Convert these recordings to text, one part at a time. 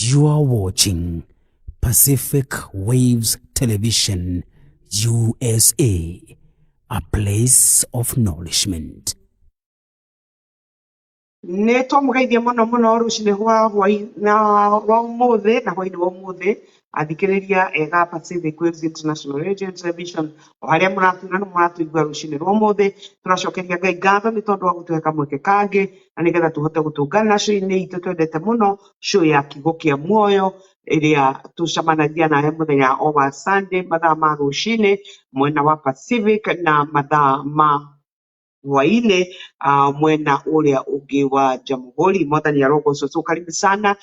You are watching Pacific Waves Television USA, a place of nourishment. Neto mugaithia muno rucini rwa muthe na hwaini wa muthe athikiriria ega Pacific Waves International Radio and Television o haria muratuna no muratuigua rucini rwa muthe turacokeria Ngai ngatho ni tondu wa gutuheka mweke kangi na nigetha tuhote gutungana show-ini itu twendete muno show ya Kiugo kia MUOYO iria tucamanagia nawe muthenya o wa Sunday mathaa ma rucini mwena wa Pacific na mathaa ma hwaini mwena uria ungi wa Jamhuri. Mwathani arogocwo. So karibu sana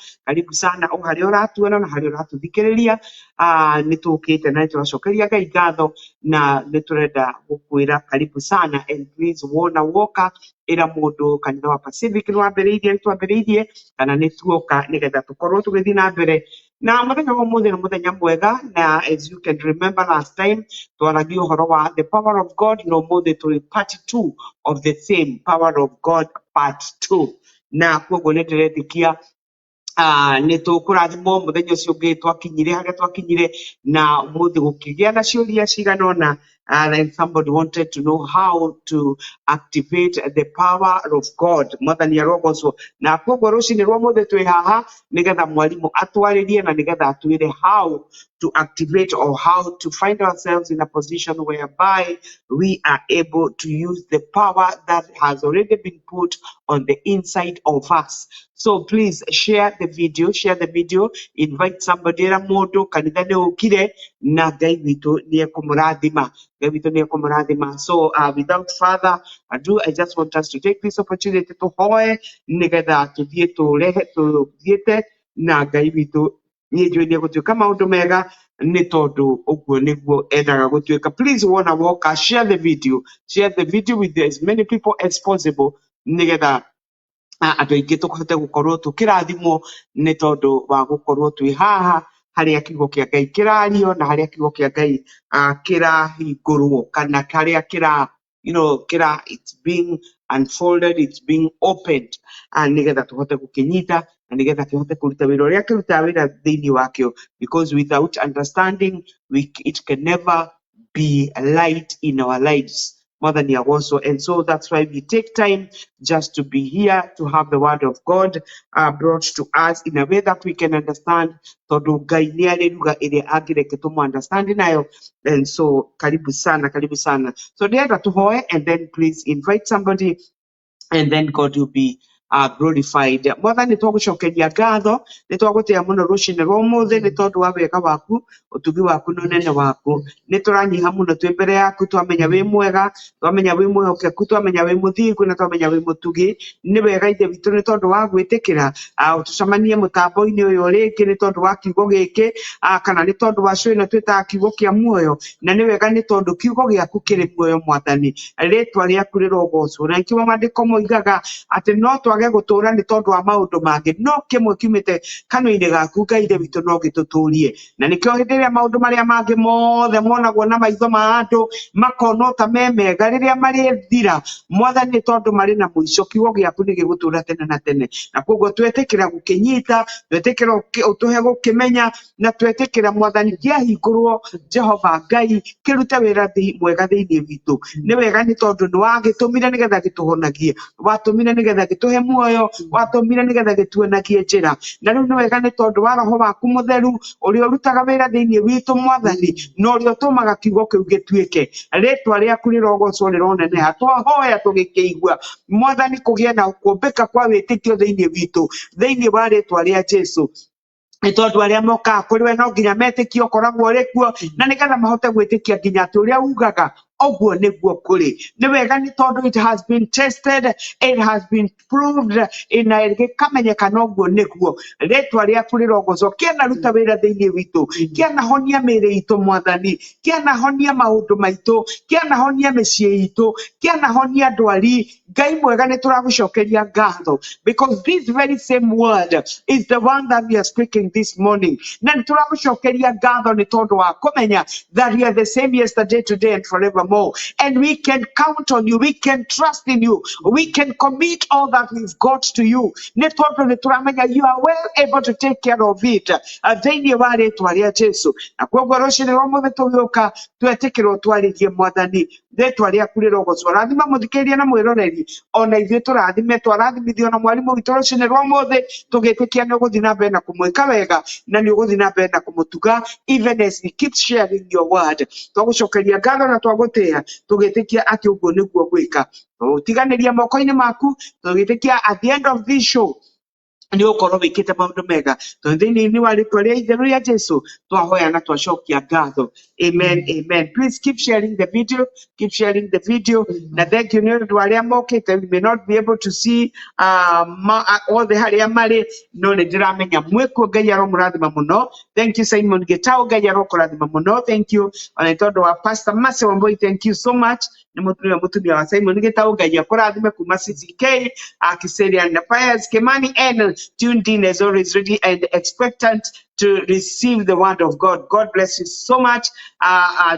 o haria uratuona na haria uratuthikiriria. Nitukite na turacokeria Ngai ngatho na niturenda gukwira karibu sana, and please wona woka ira mundu kanitha wa Pacific twambiriirie kana nituoka nigetha tukorwo tugithi na mbere na muthenya wa muthi na muthenya mwega. Na as you can remember last time twaragia uhoro wa the power of God, no muthi tuli part 2 of the same power of God part 2 na koguo ndiretikia ni tukurathimo muthenya ucio ungi twakinyire haria twakinyire na muthi gukigia na ciuria ciganona. And somebody wanted to know how to activate the power of God. Mwathani arogocwo. Na koguo rucini rwa muthi twi haha nigetha mwalimu atwaririe na nigetha atwire how to activate or how to find ourselves in a position whereby we are able to use the power that has already been put on the inside of us. So please share the video, invite somebody ra mundu kanitha ni ukire na Ngai witu ni ekumurathima. So without further ado, I just want us to take this opportunity to hoe nigetha tuthie tuthiete na Ngai witu ni njui gutuika maundu mega ni tondu uguo niguo endaga gutuika. Please wona woka share the video with as many people as possible nigetha andu aingi tuhote gukorwo tukirathimwo ni tondu wa gukorwo twi haha haria kiugo kia Ngai kirario na haria kiugo kia Ngai kirahingurwo kana haria it's being unfolded, it's being opened, nigetha tuhote gukinyita na nigetha kihote kuruta wira uria kirutaga wira thiini wakio, because without understanding it can never be light in our lives. Mwathani also. And so that's why we take time just to be here, to have the word of God brought to us in a way that we can understand. Tondu Ngai ni ariruga iria angireke tumu understand nayo. And so karibu sana. So ndienda tuhoe, and then please invite somebody, and then God will be glorified. Mwathani twagucokeria ngatho ni twagutia muno rucini rwa muthi ni tondu wa wega waku, utugi waku na unene waku. Ni turanyiha muno twi mbere yaku, twamenya wi mwega, twamenya wi mwihokeku, twamenya wi muthingu na twamenya wi mutugi. Ni wega ithe witu ni tondu wa gwitikira utucamanie mutambo-ini uyu ringi ni tondu wa kiugo giki kana ni tondu wa show ino twitaga Kiugo kia MUOYO. Na ni wega ni tondu kiugo giaku kiri muoyo Mwathani, ritwa riaku rirogocwo. Na ikiwa maandiko moigaga ati no twage gutura ni tondu wa maundu mangi, no kimwe kiumite kanua-ini gaku Ngai ithe witu no gituturie. Na nikio hindi iria maundu maria mangi mothe monagwo na maitho ma andu makona ta me mega riria mari thira, Mwathani ni tondu mari na muico, kiugo giaku ni gigutura tene na tene. Na koguo twetikira gukinyita, twetikira utuhe gukimenya, na twetikira Mwathani giahingurwo Jehova Ngai kirute wira mwega thiini witu. Ni wega ni tondu ni wagitumire nigetha gituhonagie, watumire nigetha gituhe muoyo, watumire nigetha gituonagie njira. Na riu ni wega ni tondu wa roho waku mutheru uria urutaga wira thiini witu Mwathani, no uria utumaga kiugo kiu gituike. Ritwa riaku rirogocwo rironeneha, twahoya tugikiigua Mwathani kugie na kuombeka kwa witikio thiini witu, thiini wa ritwa ria Jesu. Ni tondu aria mokaga kuri we no nginya metikio koragwo rikuo, na nigetha mahote gwitikia nginya ati uria ugaga oguo niguo kuri. Ni wega ni tondu it has been tested, it has been proved, ina gikamenyekana oguo niguo. Ritwa riaku rirogocwo, kiana ruta wira thiini witu, kiana honia miri itu Mwathani, kiana honia maundu maitu, kiana honia micii itu, kiana honia ndwari. Ngai mwega ni turagucokeria ngatho, because this very same word is the one that we are speaking this morning. Na turagucokeria ngatho ni tondu wa kumenya that we are the same yesterday, today and forevermore. more. And we can count on you. We can trust in you. We can commit all that we've got to you. You are well able to take care of it. Thĩinĩ wa rĩĩtwa rĩa Jesũ. Na kwoguo rũciinĩ rwa mũthĩ tũgĩũka twetĩkĩrwo twarĩrie Mwathani. Rĩĩtwa rĩaku rĩrogocwo. Rathima mũthikĩrĩria na mwĩroreri. Ona ithuĩ tũrathime twarathimithio na mwarimũ witũ rũciinĩ rwa mũthĩ tũgĩtĩkia nĩ ũgũthiĩ na mbere na kũmwĩka wega na nĩ ũgũthiĩ na mbere na kũmũtuga even as he keeps sharing your word. Twagũcokeria ngatho na twagũtĩĩa tũgĩtĩkia atĩ ũguo nĩguo gwĩka. Tũtiganĩria moko-inĩ maku tũgĩtĩkia at the end of this show nĩ ũkorwo wĩkĩte maũndũ mega tondũ thĩinĩ wa rĩĩtwa rĩa itherũ rĩa Jesũ twahoya na twacokia ngatho. Amen, amen. Please keep sharing the video, keep sharing the video. Na thank you nĩ ũndũ wa arĩa mokĩte. We may not be able to see othe harĩa marĩ no nĩ ndĩramenya mwĩkuo. Ngai aromũrathima mũno. Thank you Simon Gitau. Ngai arokũrathima mũno. Thank you ona tondũ wa Pastor Mercy Wambui. Thank you so much. Nĩ mũtumia wa Simon Gitau. Ngai akũrathime kuma CCK Kiseri and Pius Kimani and tuned in as always, ready and expectant to receive the word of God. God bless you so much.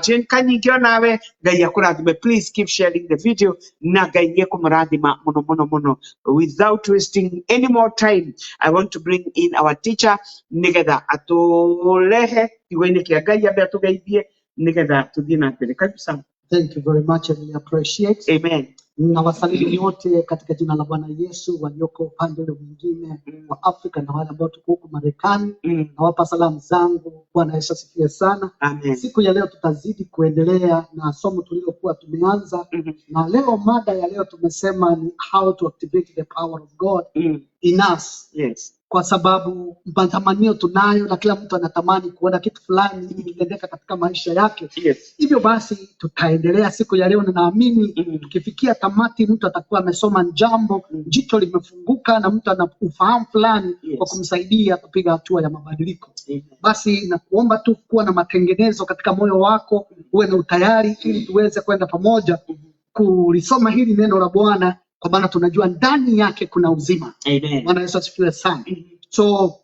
Jane Kanyigio nawe Ngai akũrathime. Please keep sharing the video. Na Ngai akũmũrathima mũno mũno mũno. Without wasting any more time, I want to bring in our teacher nigetha atũrehe kiugo-inĩ kĩa Ngai ambe atũgeithie nigetha tũthiĩ na mbere. Karibu sana. Thank you very much. I really appreciate. Amen. Na wasalimu wote katika jina la Bwana Yesu walioko upande ule mwingine wa Afrika na wale ambao tuko huko Marekani. Nawapa salamu zangu. Bwana Yesu asifiwe sana. Amen. Siku ya leo tutazidi kuendelea na somo tulilokuwa tumeanza. Na leo mada ya leo tumesema ni how to activate the power of God in us. Yes. Kwa sababu matamanio tunayo na kila mtu anatamani kuona kitu fulani ikitendeka katika maisha yake. Yes. Hivyo basi tutaendelea siku ya leo na naamini tukifikia tamati mtu atakuwa amesoma jambo, jicho limefunguka na mtu ana ufahamu fulani kwa kumsaidia kupiga hatua ya mabadiliko. Basi na kuomba tu kuwa na matengenezo katika moyo wako, uwe na utayari ili tuweze kwenda pamoja kulisoma hili neno la Bwana kwa maana tunajua ndani yake kuna uzima. Amen. Bwana Yesu asifiwe sana. So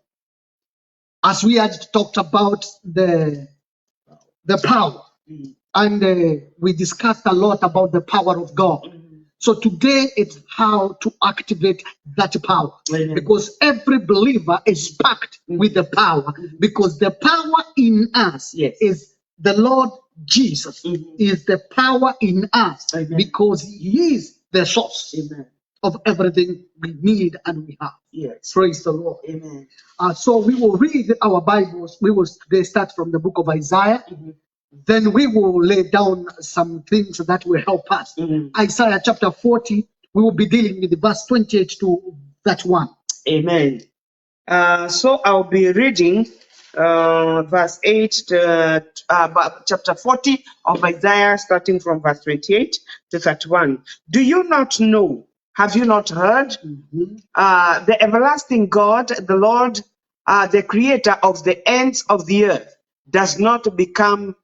as we had talked about the power and we discussed a lot about the power of God. So today it's how to activate that power. Amen. Because every believer is packed with the power because the power in us is the Lord Jesus is the power in us. Amen. Because he is the source of everything we need and we have. Yes. Praise the Lord. Amen. So we will read our Bibles. We will start from the book of Isaiah. Then we will lay down some things that will help us. Isaiah chapter 40, we will be dealing with verse 28 to that one. Amen. So I'll be reading verse 8 to chapter 40 of Isaiah, starting from verse 28 to 31. Do you not know? Have you not heard? The everlasting God, the Lord, the creator of the ends of the earth, does not become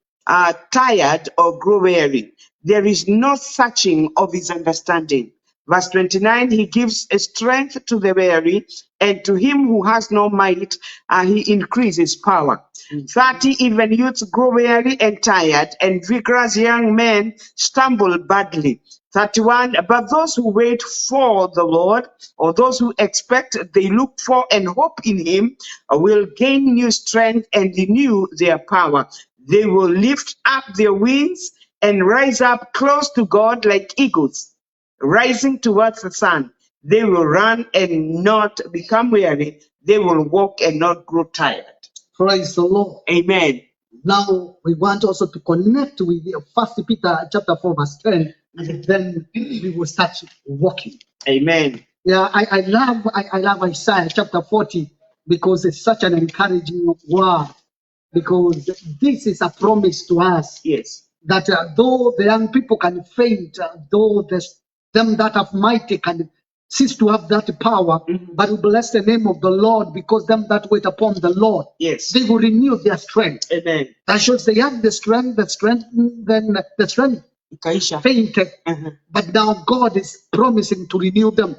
tired or grow weary. There is no searching of his understanding. Verse 29, he gives a strength to the weary, and to him who has no might, he increases power. 30, even youths grow weary and tired, and vigorous young men stumble badly. 31, but those who wait for the Lord, or those who expect, they look for and hope in him, will gain new strength and renew their power. They will lift up their wings and rise up close to God like eagles, rising towards the sun. They will run and not become weary. They will walk and not grow tired. Praise the Lord. Amen. Now we want also to connect with 1 Peter chapter 4 verse 10, and then we will start walking. Amen. Yeah, I love Isaiah chapter 40 because it's such an encouraging word. Because this is a promise to us. Yes. That though the young people can faint, though them that have mighty can cease to have that power, but we bless the name of the Lord because them that wait upon the Lord, they will renew their strength. Amen. That shows they had the strength, then the strength fainted, but now God is promising to renew them.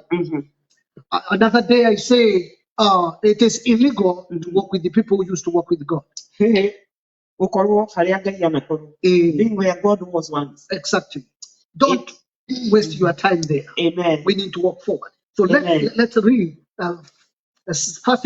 Another day I say, it is illegal to walk with the people who used to walk with God. Gukorwo haria Ngai anakorwo. Being where God was once. Exactly. Don't waste your time there. Amen. We need to walk forward. So let's read 1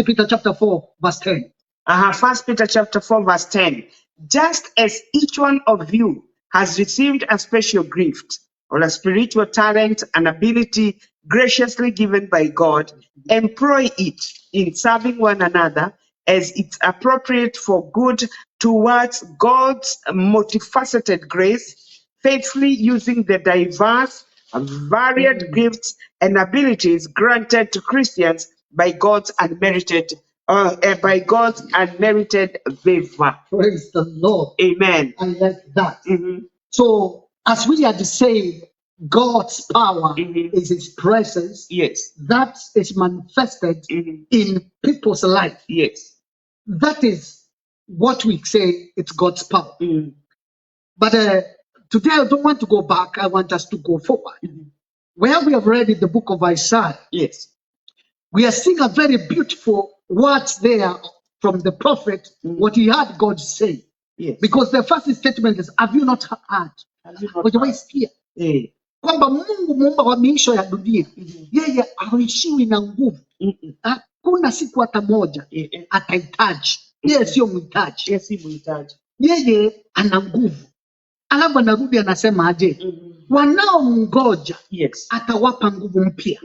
Peter chapter 4, verse 10. 1 Peter chapter 4, verse 10. Just as each one of you has received a special gift or a spiritual talent and ability graciously given by God, employ it in serving one another as it's appropriate for good towards God's multifaceted grace, faithfully using the diverse, varied gifts and abilities granted to Christians by God's unmerited favor. Praise the Lord. Amen. I like that. So, as we had said, God's power is His presence. Yes. That is manifested in people's life. Yes. That is what we say it's God's power. But today I don't want to go back. I want us to go forward. Where we have read in the book of Isaiah, Yes. we are seeing a very beautiful words there from the prophet, what he heard God say. Yes. Because the first statement is, have you not heard? Hujawaisikia kwamba Mungu muumba wa miisho ya dunia, yeye haishiwi na nguvu. Hakuna siku hata moja atahitaji. Yeye sio mhitaji. Yes, si mhitaji. Yeye ana nguvu. Alafu anarudi anasema aje? Wanaomngoja atawapa nguvu mpya.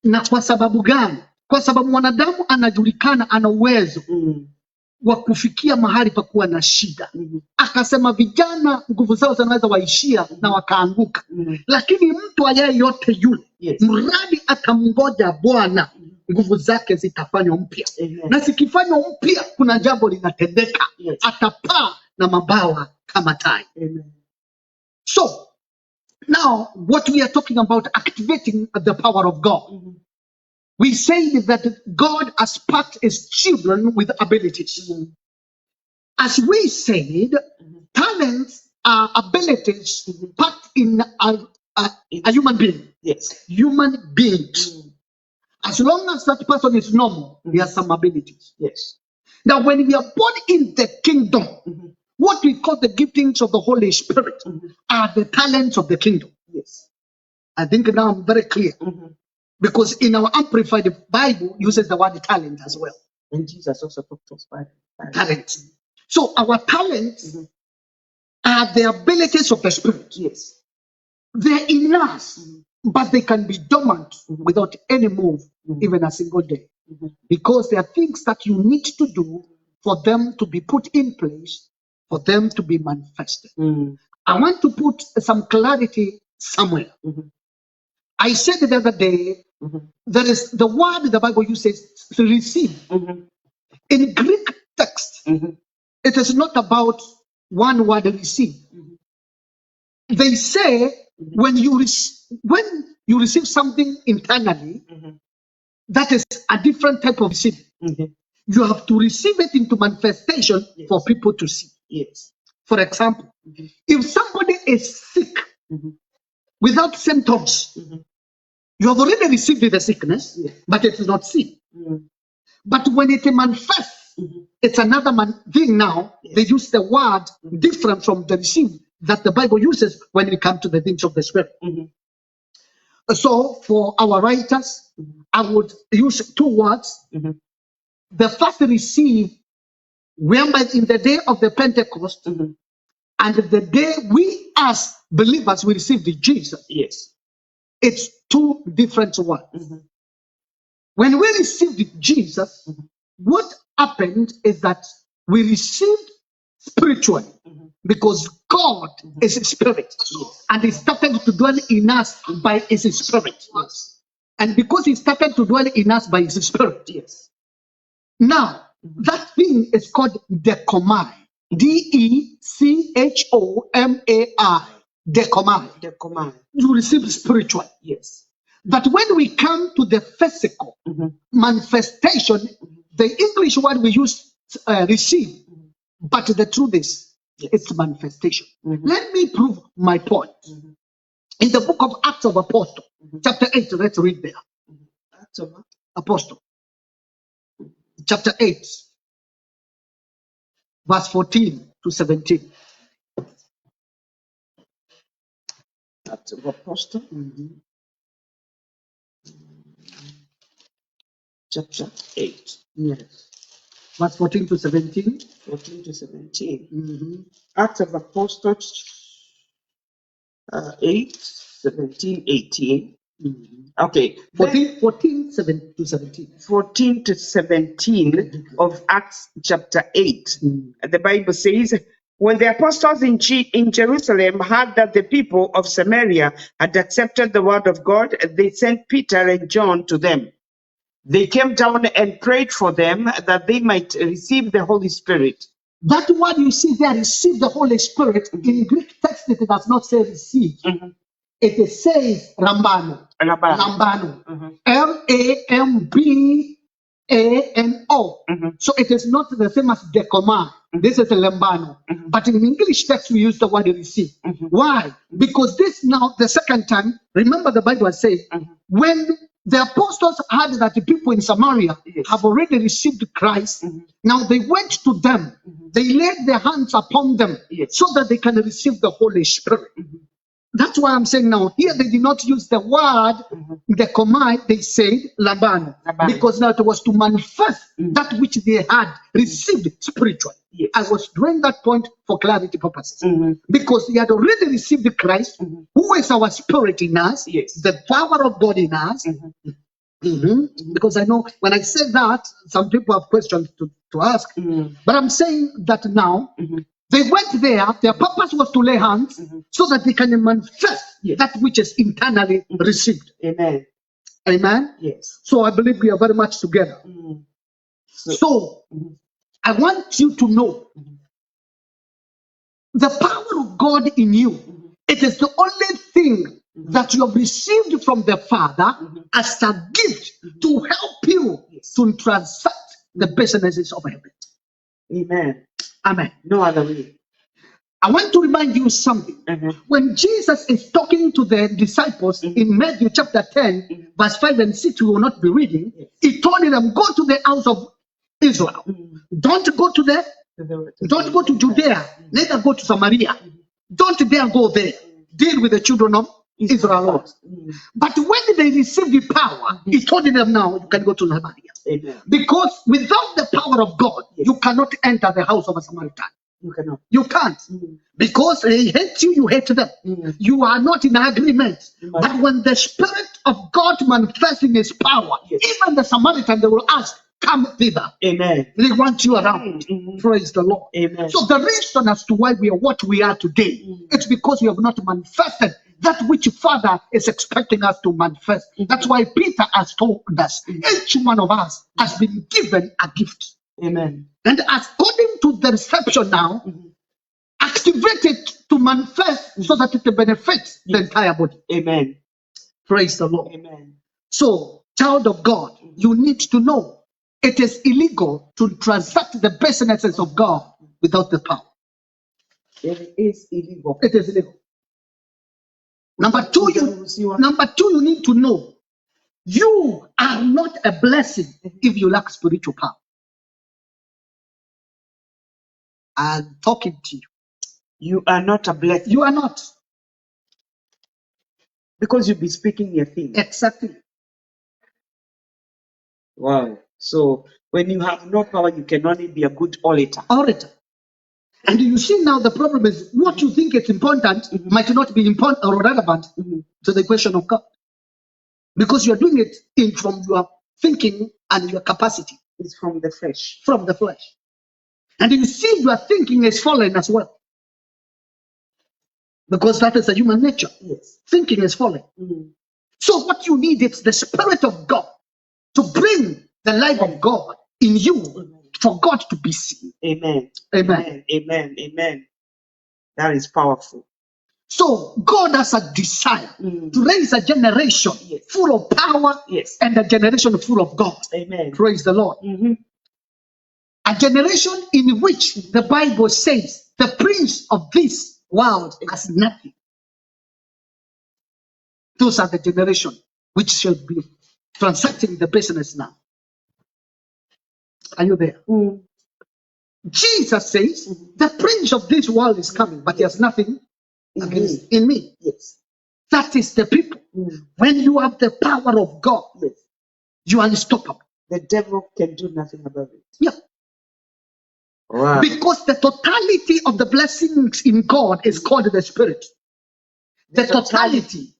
Na kwa sababu gani? Kwa sababu mwanadamu anajulikana ana uwezo wa kufikia mahali pa kuwa na shida. Akasema vijana nguvu zao zinaweza waishia na wakaanguka. Lakini mtu ayaye yote yule, mradi atamngoja Bwana, nguvu zake zitafanywa mpya. Na zikifanywa mpya kuna jambo linatendeka. Atapaa na mabawa kama tai. So, now what we are talking about, activating the power of God. We say that God has packed His children with abilities. As we said, talents are abilities packed in a human being. Yes. Human beings. As long as that person is normal, he has some abilities. Yes. Now, when we are born in the kingdom, what we call the giftings of the Holy Spirit are the talents of the kingdom. Yes. I think now I'm very clear. Because in our Amplified Bible uses the word talent as well. And Jesus also talked about Talent. So our talents are the abilities of the Spirit. Yes. They're in us, but they can be dormant without any move, even a single day. Because there are things that you need to do for them to be put in place, for them to be manifested. I want to put some clarity somewhere. I said the other day, there is the word the Bible uses to receive. In Greek text, it is not about one word receive. They say when you receive something internally, that is a different type of receiving. You have to receive it into manifestation for people to see. Yes. For example, if somebody is sick without symptoms, you have already received the sickness, but it is not seen. But when it manifests, it's another thing now. They use the word different from the received that the Bible uses when it comes to the things of the Spirit. So for our writers, I would use two words. The first receive, whereby in the day of the Pentecost, and the day we as believers we received Jesus. Yes. It's two different words. When we received Jesus, what happened is that we received spiritually because God is a spirit and He started to dwell in us by His spirit. And because He started to dwell in us by His spirit, now that thing is called decomai. DECHOMAI. Decomai. You receive spiritual. Yes. But when we come to the physical manifestation, the English word we use receive, but the truth is it's manifestation. Let me prove my point. In the book of Acts of Apostle, chapter 8, let's read there. Acts of Apostle, chapter 8. verse 14 to 17. Acts of Apostle, chapter 8, Yes. Verse 14 to 17. 14 to 17. Acts of Apostles, 8, 17, 18. Okay. 14 7 to 17. 14 to 17 of Acts chapter 8. The Bible says, when the apostles in Jerusalem heard that the people of Samaria had accepted the word of God, they sent Peter and John to them. They came down and prayed for them that they might receive the Holy Spirit. That word you see there, receive the Holy Spirit, in Greek text it does not say receive. It says Rambano. Lambano. Lambano. So it is not the same as Decoma. This is a Lambano. But in English text we use the word receive. Why? Because this now, the second time, remember the Bible says, when the apostles heard that the people in Samaria have already received Christ, now they went to them. They laid their hands upon them so that they can receive the Holy Spirit. That's why I'm saying now, here they did not use the word, the command, they said Labano, because now it was to manifest that which they had received spiritually. I was drawing that point for clarity purposes. Because they had already received Christ, who is our spirit in us, the power of God in us. Because I know when I say that, some people have questions to ask. But I'm saying that now, they went there, their purpose was to lay hands so that they can manifest that which is internally received. Amen. Amen? Yes. So I believe we are very much together. So I want you to know the power of God in you. It is the only thing that you have received from the Father as a gift to help you to transact the businesses of heaven. Amen. Amen. No other way. I want to remind you something. When Jesus is talking to the disciples in Matthew chapter 10, verse 5 and 6, we will not be reading. He told them, go to the house of Israel. Don't go to Judea. Neither go to Samaria. Don't dare go there. Deal with the children of Israel. But when they received the power, he told them, now you can go to Samaria. Because without the power of God, you cannot enter the house of a Samaritan. You cannot. You can't. Because they hate you, you hate them. You are not in agreement. But when the Spirit of God manifests in his power, even the Samaritan, they will ask, come thither. Amen. They want you around. Praise the Lord. Amen. So the reason as to why we are what we are today, it's because we have not manifested that which Father is expecting us to manifest. That's why Peter has told us, each one of us has been given a gift. Amen. And according to the reception now, activate it to manifest so that it benefits the entire body. Amen. Praise the Lord. Amen. So, child of God, you need to know it is illegal to transact the businesses of God without the power. It is illegal. It is illegal. Number two, you need to know you are not a blessing if you lack spiritual power. I'm talking to you. You are not a blessing. You are not. Because you'll be speaking your thing. Exactly. Wow. So when you have no power, you can only be a good orator. Orator. And you see now the problem is what you think is important might not be important or relevant to the question of God. Because you're doing it from your thinking and your capacity. It's from the flesh. From the flesh. And you see your thinking is fallen as well. Because that is a human nature. Yes. Thinking is fallen. So what you need is the Spirit of God to bring the life of God in you for God to be seen. Amen. Amen. Amen. Amen. That is powerful. So God has a desire to raise a generation full of power and a generation full of God. Amen. Praise the Lord. A generation in which the Bible says the prince of this world has nothing. Those are the generation which shall be transacting the business now. Are you there? Jesus says, the prince of this world is coming, but he has nothing against in me. Yes. That is the people. When you have the power of God, you are unstoppable. The devil can do nothing about it. Yeah. Wow. Because the totality of the blessings in God is called the Spirit. The totality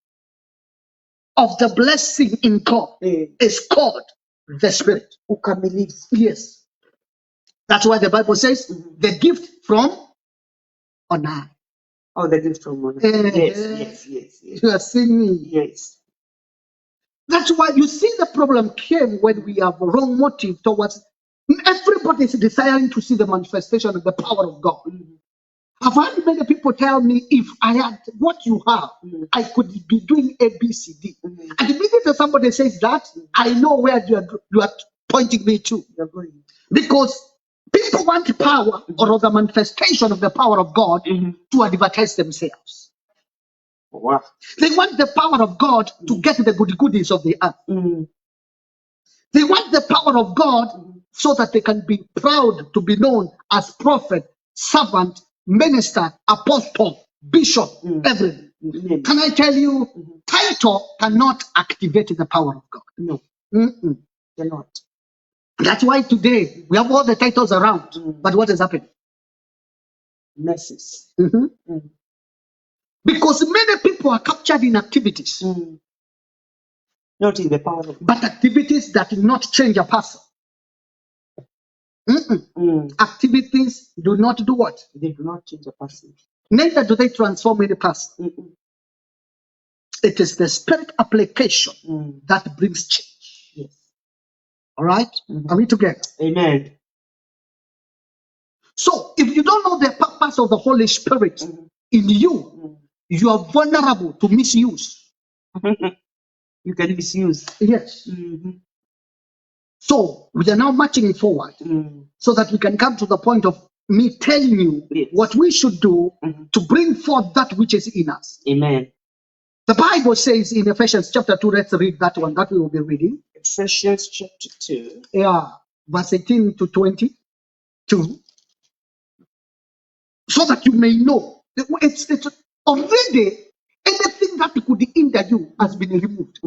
of the blessing in God is called the Spirit. Yes. That's why the Bible says the gift from on high. Oh, the gift from on high. Yes. You are seeing me. Yes. That's why you see the problem came when we have a wrong motive towards. Everybody is desiring to see the manifestation of the power of God. I've had many people tell me, if I had what you have, I could be doing A, B, C, D. And immediately somebody says that, I know where you are pointing me to. Because people want power or the manifestation of the power of God to advertise themselves. Wow. They want the power of God to get the goodies of the earth. They want the power of God so that they can be proud to be known as prophet, servant, minister, apostle, bishop, everything. Can I tell you, title cannot activate the power of God. No. Cannot. That's why today we have all the titles around. But what is happening? Messes. Because many people are captured in activities. Not in the power of God. But activities that do not change a person. Activities do not do what? They do not change a person. Neither do they transform any person. It is the Spirit application that brings change. Yes. All right? Are we together? Amen. So, if you don't know the purpose of the Holy Spirit in you, you are vulnerable to misuse. You can misuse. Yes. So, we are now marching forward so that we can come to the point of me telling you what we should do to bring forth that which is in us. Amen. The Bible says in Ephesians chapter 2, let's read that one that we will be reading. Ephesians chapter 2. Yeah, verse 18 to 22. So that you may know. It's already anything that could hinder you has been removed.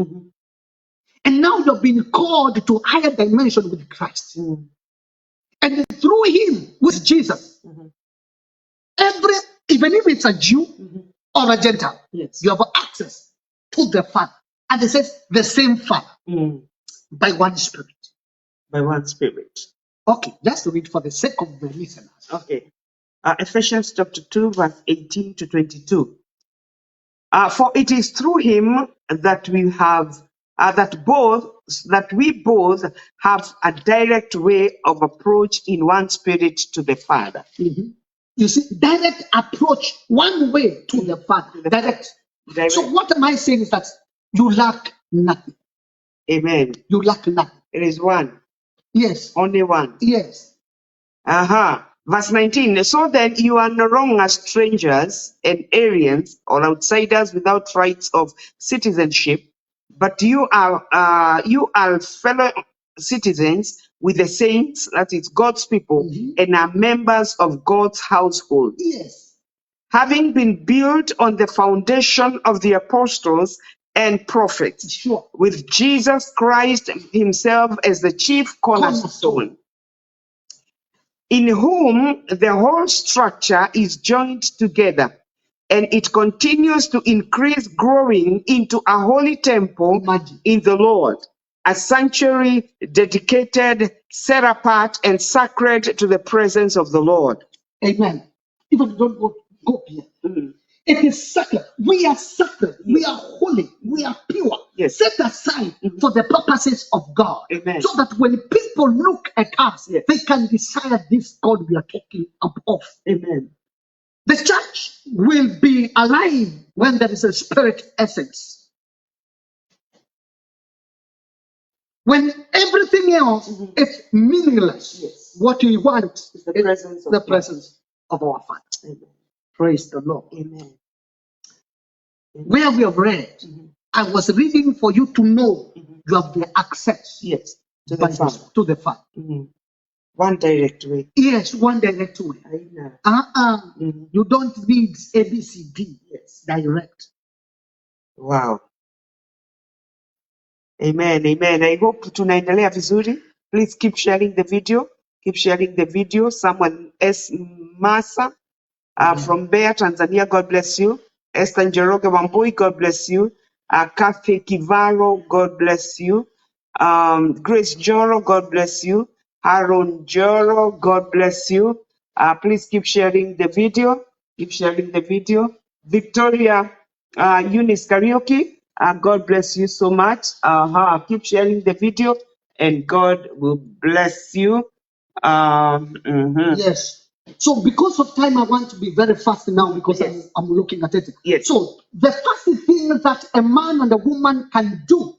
And now you're being called to a higher dimension with Christ. And through him, with Jesus, even if it's a Jew or a Gentile, you have access to the Father. And it says the same Father by one Spirit. By one Spirit. Okay, just read for the sake of the listeners. Okay. Ephesians chapter 2, verse 18 to 22. For it is through him that we have that we both have a direct way of approach in one spirit to the Father. You see, direct approach, one way to the Father. Direct. So what am I saying is that you lack nothing. Amen. You lack nothing. It is one. Yes. Only one. Yes. Verse 19. So then you are no longer strangers and aliens or outsiders without rights of citizenship, but you are fellow citizens with the saints, that is God's people, and are members of God's household. Yes. Having been built on the foundation of the apostles and prophets, Sure. with Jesus Christ himself as the chief cornerstone, in whom the whole structure is joined together, and it continues to increase, growing into a holy temple in the Lord, a sanctuary dedicated, set apart, and sacred to the presence of the Lord. Amen. Even don't go here. It is sacred. We are sacred. We are holy. We are pure. Set aside for the purposes of God. Amen. So that when people look at us, they can desire this God we are talking of. Amen. The church will be alive when there is a spirit essence. When everything else is meaningless, what we want is the presence of our Father. Amen. Praise the Lord. Amen. Where we have read, I was reading for you to know you have the access to the Father. To the Father. One direct way. Yes, one direct way. Aina. You don't need ABCD. Yes. Direct. Wow. Amen. Amen. I hope tunaendelea vizuri. Please keep sharing the video. Keep sharing the video. Someone S. Masa from Bear, Tanzania. God bless you. Esther Njoroge Wambui. God bless you. Kathy Kivaro. God bless you. Grace Joro. God bless you. Aaron Joro. God bless you. Please keep sharing the video. Keep sharing the video. Victoria Eunice Karaoke. God bless you so much. Keep sharing the video and God will bless you. Yes. So because of time, I want to be very fast now because Yes. I'm looking at it. Yes. So the first thing that a man and a woman can do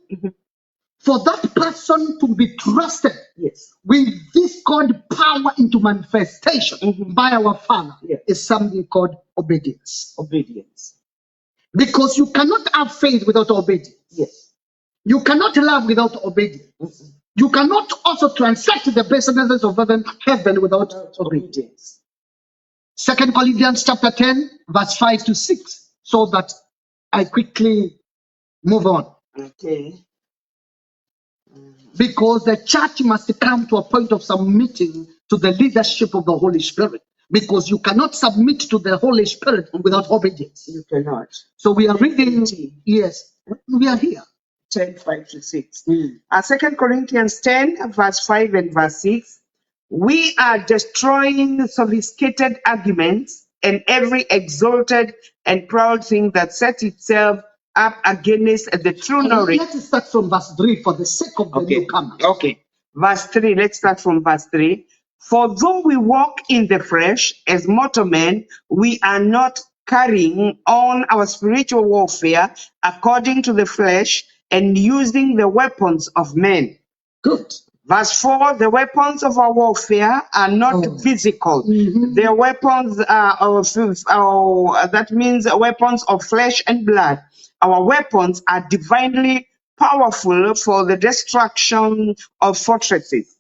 for that person to be trusted Yes. with this called power into manifestation by our Father is something called obedience. Obedience. Because you cannot have faith without obedience. Yes. You cannot love without obedience. You cannot also transact the businesses of heaven without obedience. 2 Corinthians chapter 10, verse 5 to 6, so that I quickly move on. Okay. Because the church must come to a point of submitting to the leadership of the Holy Spirit. Because you cannot submit to the Holy Spirit without obedience. You cannot. So we are reading, yes, we are here. 10, 5 to 6. 2 Corinthians 10, verse 5 and verse 6. We are destroying sophisticated arguments and every exalted and proud thing that sets itself up against the true knowledge. Let's start from verse 3 for the sake of the newcomer. Okay. Verse 3. Let's start from verse 3. For though we walk in the flesh as mortal men, we are not carrying on our spiritual warfare according to the flesh and using the weapons of men. Good. Verse 4, the weapons of our warfare are not physical. The weapons that means weapons of flesh and blood. Our weapons are divinely powerful for the destruction of fortresses.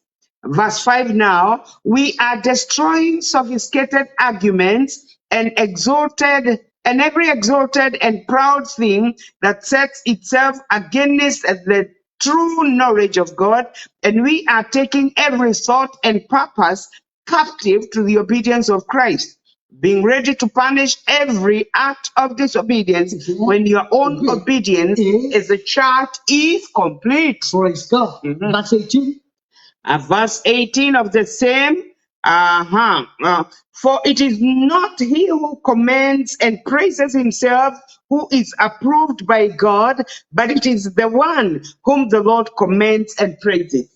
Verse 5 now, we are destroying sophisticated arguments and every exalted and proud thing that sets itself against the true knowledge of God, and we are taking every thought and purpose captive to the obedience of Christ, being ready to punish every act of disobedience when your own obedience as a child is complete. Praise God. Verse 18. Verse 18 of the same. For it is not he who commends and praises himself who is approved by God, but it is the one whom the Lord commends and praises.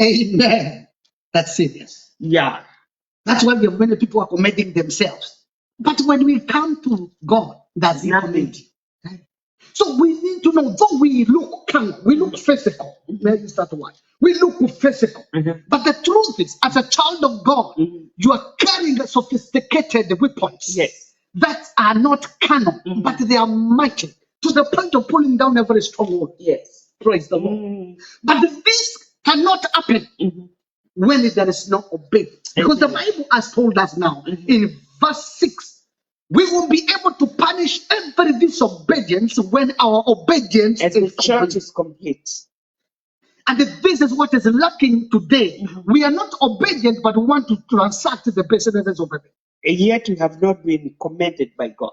Amen. That's serious. Yeah. That's why we have many people are commending themselves. But when we come to God, that's nothing. So we need to know, though we look physical. Let me start one. We look physical. But the truth is, as a child of God, you are carrying sophisticated weapons that are not carnal, but they are mighty to the point of pulling down every stronghold. Yes. Praise the Lord. But this cannot happen when there is no obedience. Because the Bible has told us now in verse 6, we will be able to punish every disobedience when our obedience is complete. And this is what is lacking today. We are not obedient, but we want to transact the businesses of heaven. And yet we have not been commended by God.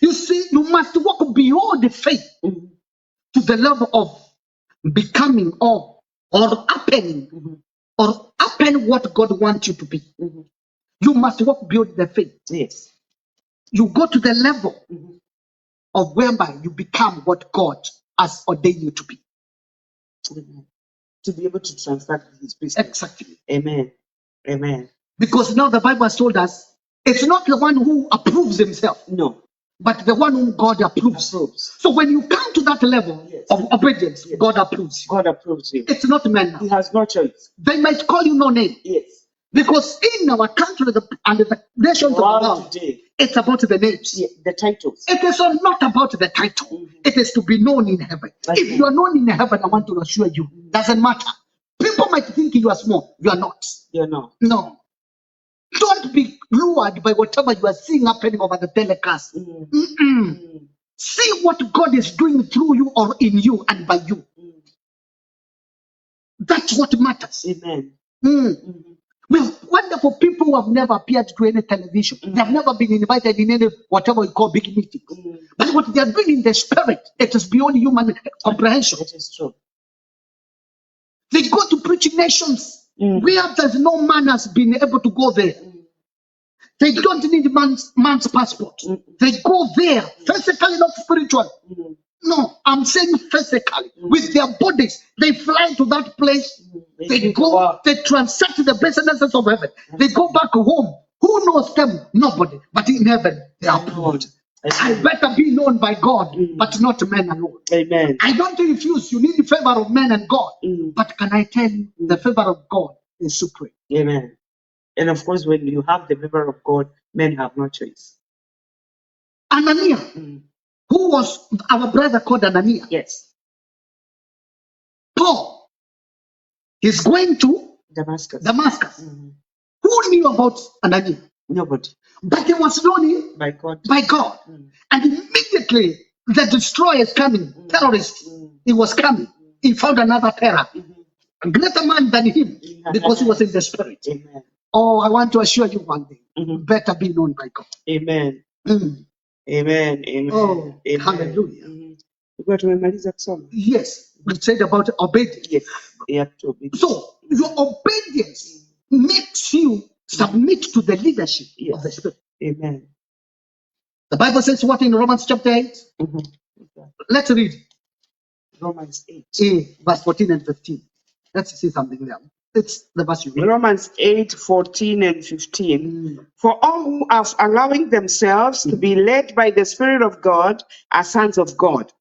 You see, you must walk beyond the faith to the level of becoming or happening or happen what God wants you to be. You must walk beyond the faith. Yes. You go to the level of whereby you become what God has ordained you to be. To be able to transact his business. Exactly. Amen. Amen. Because now the Bible has told us it's not the one who approves himself. No. But the one whom God approves. So when you come to that level of obedience, God approves you. God approves you. It's not men now. He has no choice. They might call you no name. Yes. Because in our country and the nations of the world, today, it's about the names. The titles. It is not about the title. It is to be known in heaven. If you are known in heaven, I want to assure you, doesn't matter. People might think you are small. You are not. You're not. No. Don't be lured by whatever you are seeing happening over the telecast. See what God is doing through you or in you and by you. That's what matters. Amen. We have wonderful people who have never appeared to any television. They have never been invited in any whatever we call big meetings. But what they are doing in the spirit, it is beyond human comprehension. It is true. They go to preaching nations where there's no man has been able to go there. They don't need man's passport. They go there physically, not spiritually. No, I'm saying physically. With their bodies, they fly to that place. They go, they transact the businesses of heaven. They go back home. Who knows them? Nobody. But in heaven, they are approved. I better be known by God, but not men alone. Amen. I don't refuse. You need the favor of men and God. But can I tell you, the favor of God is supreme. Amen. And of course, when you have the favor of God, men have no choice. Ananias, who was our brother called Ananias. Yes. Paul is going to Damascus. Who knew about Ananias? Nobody. But he was known By God. by God. And immediately the destroyer is coming, terrorist. He was coming. He found another terror. A greater man than him because he was in the spirit. Amen. Oh, I want to assure you one thing. Better be known by God. Amen. Amen. Amen. Oh, Amen. hallelujah. Tumemaliza kusoma. Yes, we said about obedience. Yes. You have to obey. So your obedience makes you submit to the leadership of the Spirit. Amen. The Bible says what in Romans chapter 8? Let's read. Romans 8. Verse 14 and 15. Let's see something there. It's the verse you read. Romans 8, 14 and 15. For all who are allowing themselves to be led by the Spirit of God are sons of God.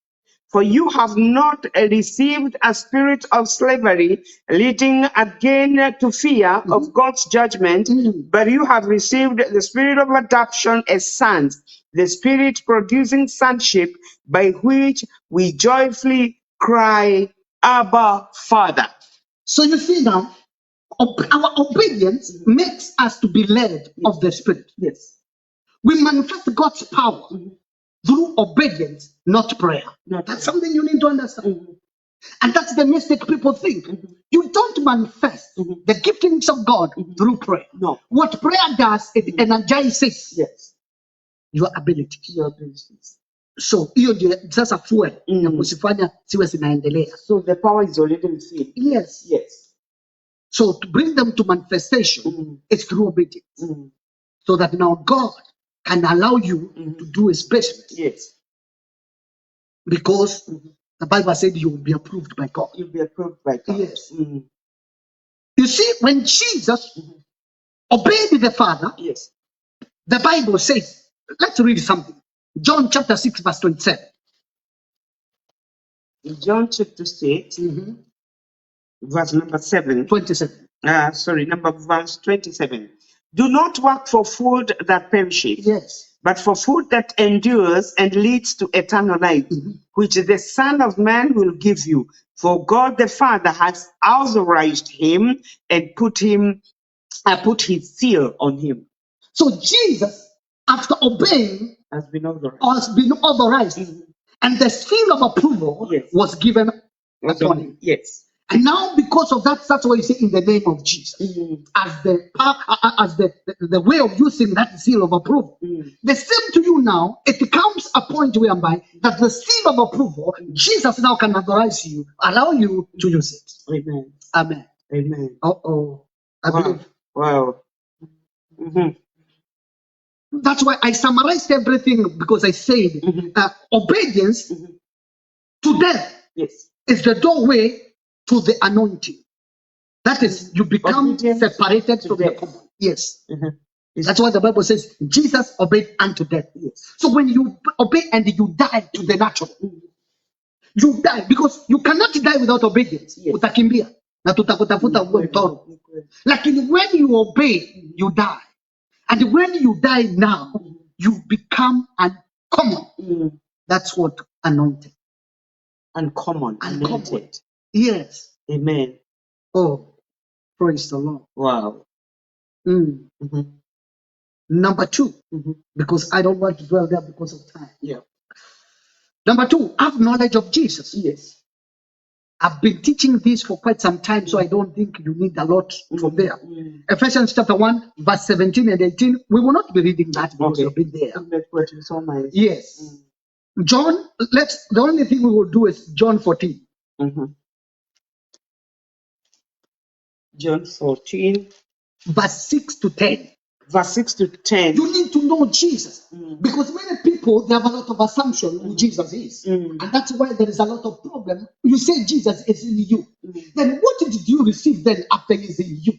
For you have not received a spirit of slavery, leading again to fear of God's judgment, but you have received the spirit of adoption as sons, the spirit producing sonship, by which we joyfully cry, Abba, Father. So you see now, our obedience makes us to be led of the Spirit. Yes. We manifest God's power through obedience, not prayer. That's something you need to understand. And that's the mistake people think. You don't manifest the giftings of God through prayer. No. What prayer does, it energizes your ability. Your abilities. So hiyo ndio sasa fuel ya kusifanya siwe zinaendelea. So the power is already received. Yes. Yes. So to bring them to manifestation, it's through obedience. So that now God can allow you to do his business. Yes. Because the Bible said you will be approved by God. You'll be approved by God. Yes. You see, when Jesus obeyed the Father, yes, the Bible says, let's read something. John chapter 6, verse 27. In John chapter 6, verse number 7. 27. Verse 27. Do not work for food that perishes, Yes. but for food that endures and leads to eternal life, which the Son of Man will give you. For God the Father has authorized him and put his seal on him. So Jesus, after obeying, Has been authorized. And the seal of approval was given upon him. Yes. And now, because of that, that's why you say in the name of Jesus, as the way of using that seal of approval. The same to you now, it comes a point whereby that the seal of approval, Jesus now can authorize you, allow you to use it. Amen. Amen. Amen. I believe. Wow. That's why I summarized everything, because I said obedience to death is the doorway to the anointing. That is, you become Obedience separated from the common. Yes. That's why the Bible says Jesus obeyed unto death. Yes. So when you obey and you die to the natural, you die, because you cannot die without obedience. Utakimbia na tutakutafuta uwe mtoro. Lakini when you obey, you die. And when you die now, you become uncommon. That's what anointed. Uncommon. Anointed. Yes. Amen. Oh, praise the Lord. Wow. Mm. Mhm. Number 2, Mhm. because I don't want to dwell there because of time. Yeah. Number 2, have knowledge of Jesus. Yes. I've been teaching this for quite some time, so I don't think you need a lot from there. Ephesians chapter 1, verse 17 and 18. We will not be reading that because Okay. we've been there. Let's put it so much. Yes. John, the only thing we will do is John 14. Mhm. John 14, Verse 6 to 10. verse 6 to 10. You need to know Jesus. Because many people, they have a lot of assumption who Jesus is. And that's why there is a lot of problem. You say Jesus is in you. Then what did you receive then after he is in you?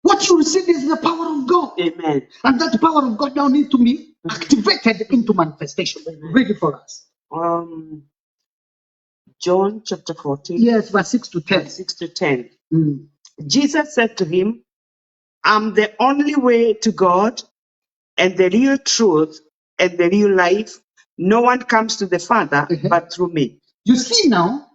What you receive is the power of God. Amen. And that power of God now needs to be activated into manifestation. Read it for us. John chapter 14, Yes, verse 6 to 10. verse 6 to 10. Mm. Jesus said to him, I'm the only way to God and the real truth and the real life. No one comes to the Father but through me. You see now,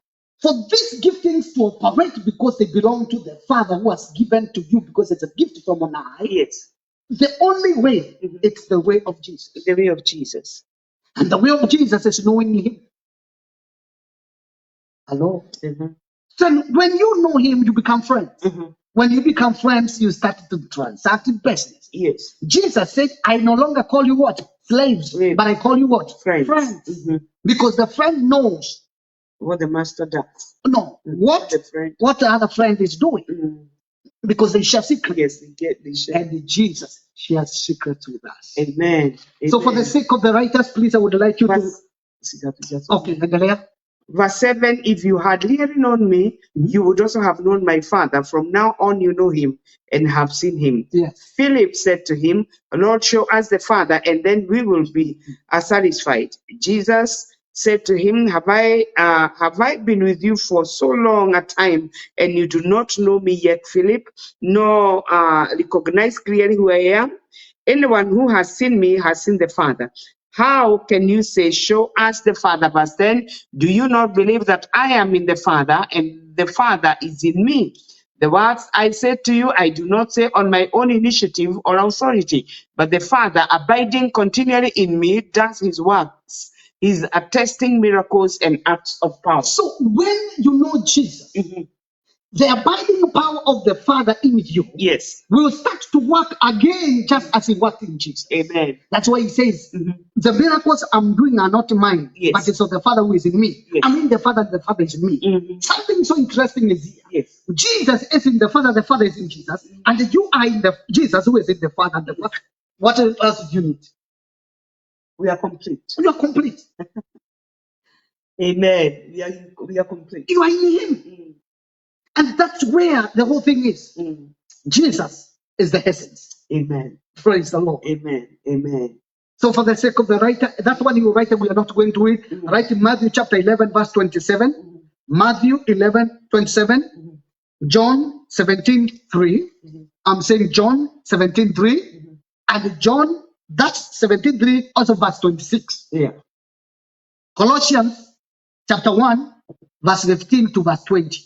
for these giftings to operate because they belong to the Father who has given to you because it's a gift from on high. Yes. The only way, it's the way of Jesus. The way of Jesus. And the way of Jesus is knowing him. Hello? So when you know him, you become friends. When you become friends, you start to transact business. Yes. Jesus said, I no longer call you what? Slaves. But I call you what? Friends. Because the friend knows What the master does. no what the other friend is doing. Because they share secrets. Yes, they share. And Jesus shares secrets with us. Amen. So for the sake of the writers, please, I would like you to... Okay, Andrea. Verse 7, if you had really known me, you would also have known my Father. From now on, you know him and have seen him. Yes. Philip said to him, Lord, show us the Father, and then we will be satisfied. Jesus said to him, have I been with you for so long a time, and you do not know me yet, Philip, nor recognize clearly who I am? Anyone who has seen me has seen the Father. How can you say, show us the Father? Verse 10, do you not believe that I am in the Father and the Father is in me? The words I said to you, I do not say on my own initiative or authority, but the Father abiding continually in me does his works. He's attesting miracles and acts of power. So when you know Jesus, the abiding power of the Father in you will start to work again just as he worked in Jesus. Amen. That's why he says, the miracles I'm doing are not mine, but it's of the Father who is in me. I'm in the Father is in me. Something so interesting is here. Jesus is in the Father is in Jesus, and you are in the Jesus who is in the Father. What else do you need? We are complete. You are complete. Amen. We are complete. You are in him. And that's where the whole thing is. Jesus is the essence. Amen. Praise the Lord. Amen. Amen. So for the sake of the writer, that one you write, we are not going to read. Write in Matthew chapter 11, verse 27. Matthew 11, 27. John 17, 3. I'm saying John 17, 3. And John, that's 17, 3, also verse 26. Yeah. Colossians chapter 1, verse 15 to verse 20.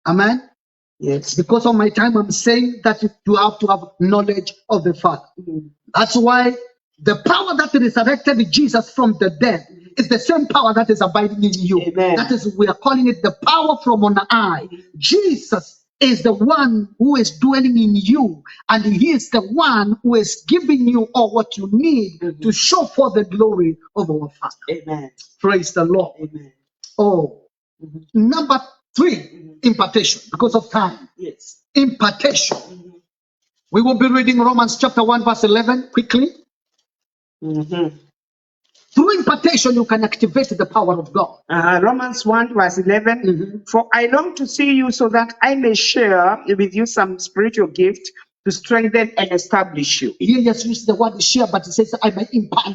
Amen. Yes. Because of my time, I'm saying that you have to have knowledge of the Father. That's why the power that resurrected Jesus from the dead is the same power that is abiding in you. Amen. That is, we are calling it the power from on high. Jesus is the one who is dwelling in you, and he is the one who is giving you all what you need to show for the glory of our Father. Amen. Praise the Lord. Amen. Oh, number 3, impartation, because of time. Yes. Impartation. We will be reading Romans chapter 1, verse 11 quickly. Through impartation, you can activate the power of God. Romans 1, verse 11. For I long to see you so that I may share with you some spiritual gift to strengthen and establish you. Here, yes, use the word share, but it says I may impart.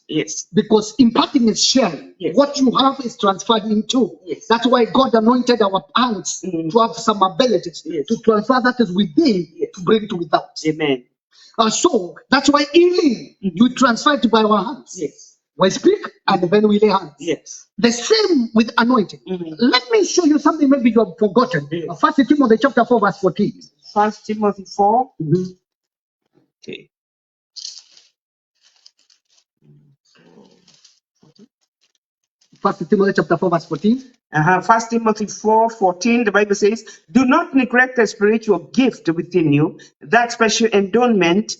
Yes. Because imparting is sharing. Yes. What you have is transferred into. Yes. That's why God anointed our hands to have some abilities to transfer that is within to bring to without. Amen. So that's why healing you transfer it by our hands. Yes. We speak and then we lay hands. Yes. The same with anointing. Let me show you something maybe you have forgotten. Yes. 1 Timothy chapter 4 verse 14. 1 Timothy 4. Okay. 1 Timothy chapter 4 verse 14. 1 Timothy 4:14, the Bible says, do not neglect the spiritual gift within you, that special endowment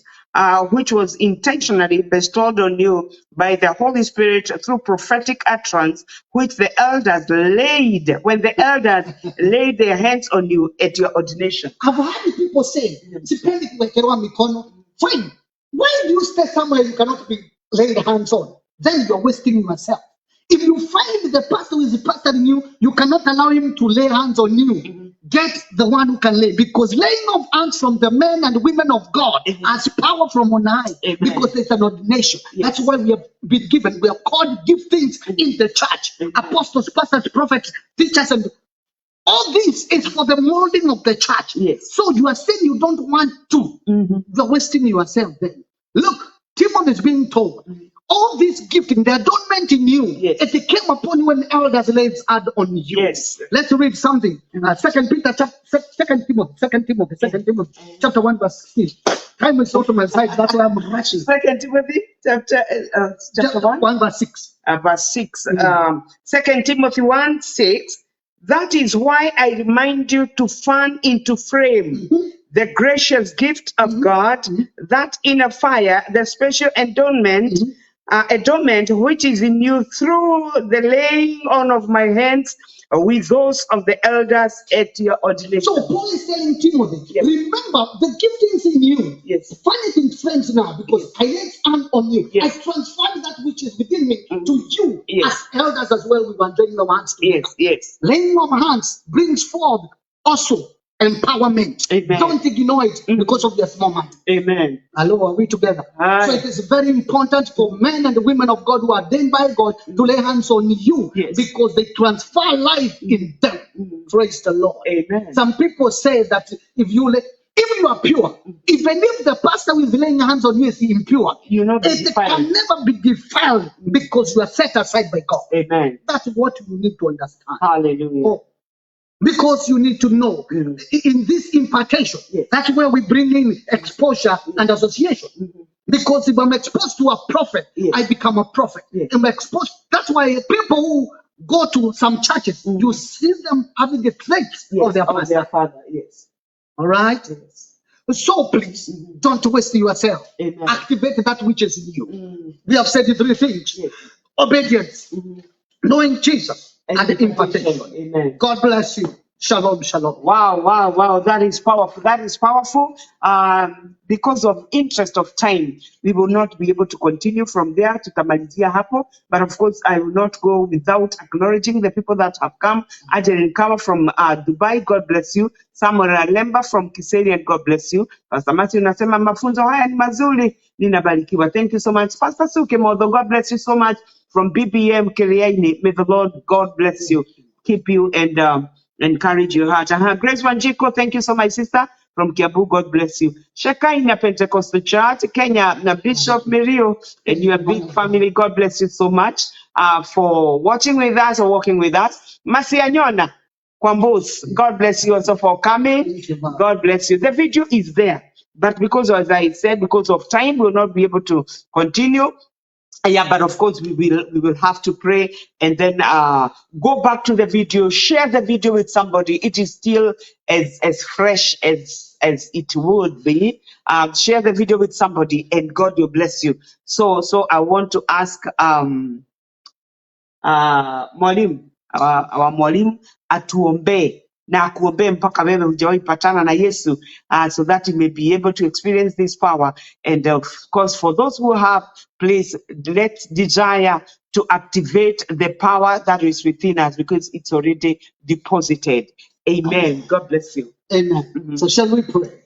which was intentionally bestowed on you by the Holy Spirit through prophetic utterance, which the elders laid, when the elders laid their hands on you at your ordination. I've heard people say, "Sipendi kuwekelewa mikono." Fine. Why do you stay somewhere you cannot be laid hands on? Then you're wasting yourself. If you find the pastor who is pastoring you, you cannot allow him to lay hands on you. Get the one who can lay, because laying of hands from the men and women of God has power from on high. Because it's an ordination. That's why we have been given. We are called giftings in the church. Apostles, pastors, prophets, teachers, and all this is for the molding of the church. Yes. So you are saying you don't want to. You're wasting yourself then. Look, Timon is being told, all this gifting, the adornment in you, it came upon you when elders laid hands on you. Yes. Let's read something. Second Timothy, chapter 1, verse 16. Time is not on my side, that's why I'm rushing. 2 Timothy chapter 1. 1 verse 6. Verse 6. 2 Timothy 1:6. That is why I remind you to fan into flame the gracious gift of God, that in a fire, the special endowment, which is in you through the laying on of my hands with those of the elders at your ordination. So Paul is telling Timothy, remember the giftings in you. Find it in flames now, because I laid hand on you. I transferred that which is within me to you as elders as well. We were joining our hands together. Laying of hands brings forth also empowerment. Amen. Don't ignore it because of your small mind. Amen. Hello, are we together? So it is very important for men and women of God who are ordained by God to lay hands on you, because they transfer life in them. Praise the Lord. Amen. Some people say that if you are pure, even if the pastor who is laying hands on you is impure, it can never be defiled, because you are set aside by God. Amen. That's what you need to understand. Hallelujah. Because you need to know in this impartation, that's where we bring in exposure and association. Because if I'm exposed to a prophet, I become a prophet. I'm exposed. That's why people who go to some churches, you see them having the traits of their father. All right? So please, don't waste yourself. Activate that which is in you. We have said the three things. Obedience, knowing Jesus, and the impartation. Amen. God bless you. Shalom, shalom. Wow. That is powerful. That is powerful. Because of interest of time, we will not be able to continue from there to Tamalizia hapo. But of course, I will not go without acknowledging the people that have come. Ajerin Kama from Dubai, God bless you. Samuel Lemba from Kiserian, God bless you. Pastor Matthew unasema mafunzo haya ni mazuri, ninabarikiwa. Thank you so much. Pastor Suke Modo, God bless you so much. From BBM Kiriaini, may the Lord God bless you, keep you, and encourage your heart. Grace Wanjiko, thank you so much, sister. From Kiabu, God bless you. Shekaina Pentecostal Church, Kenya, na Bishop Mirio, and your big family, God bless you so much for watching with us or walking with us. Masianyona Kwambos, God bless you also for coming. God bless you. The video is there, but because, as I said, because of time, we will not be able to continue. But of course we will have to pray and then go back to the video, share the video with somebody. It is still as fresh as it would be. Share the video with somebody and God will bless you. So I want to ask mwalimu, our mwalimu atuombee na akuombee mpaka wewe hujawahi patana na Yesu, so that you may be able to experience this power. And of course, for those who have, please let's desire to activate the power that is within us, because it's already deposited. Amen. God bless you. Amen. So shall we pray?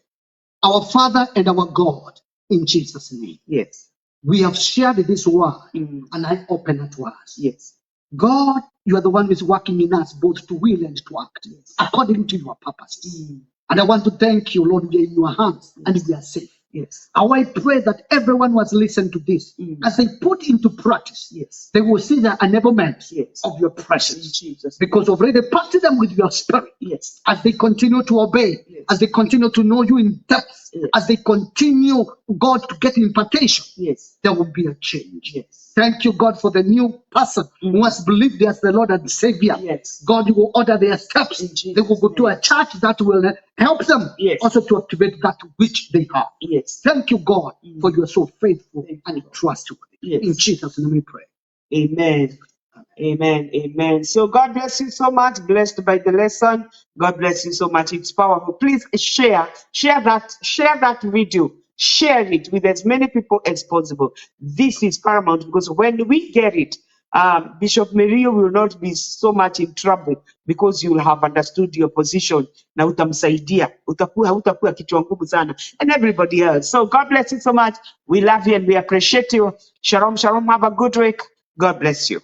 Our Father and our God, in Jesus' name. Yes. We have shared this word, and I open it to us. Yes. God, you are the one who is working in us both to will and to act according to your purposes. And I want to thank you, Lord, we are in your hands and we are safe. Yes. How I pray that everyone was listening to this, as they put into practice, Yes. they will see the enablement Yes. of your In presence. Jesus' Because you've already partnered them with your spirit. Yes. As they continue to obey, Yes. as they continue to know you in depth, Yes. as they continue, God, to get impartation, Yes. there will be a change. Yes. Thank you, God, for the new person who has believed as the Lord and Savior. Yes. God, you will order their steps. In Jesus' They will go to name. a church that will help them Yes. also to activate that which they have. Yes. Thank you, God, for you are so faithful Thank you, and Lord. trustworthy. Yes. In Jesus' name we pray. Amen. Amen. Amen. So God bless you so much. Blessed by the lesson. God bless you so much. It's powerful. Please share that video. Share it with as many people as possible. This is paramount because when we get it, Bishop Merio will not be so much in trouble because you will have understood your position. Na utamsaidia. Hutakuwa kichwa ngumu sana. And everybody else. So God bless you so much. We love you and we appreciate you. Shalom, shalom. Have a good week. God bless you.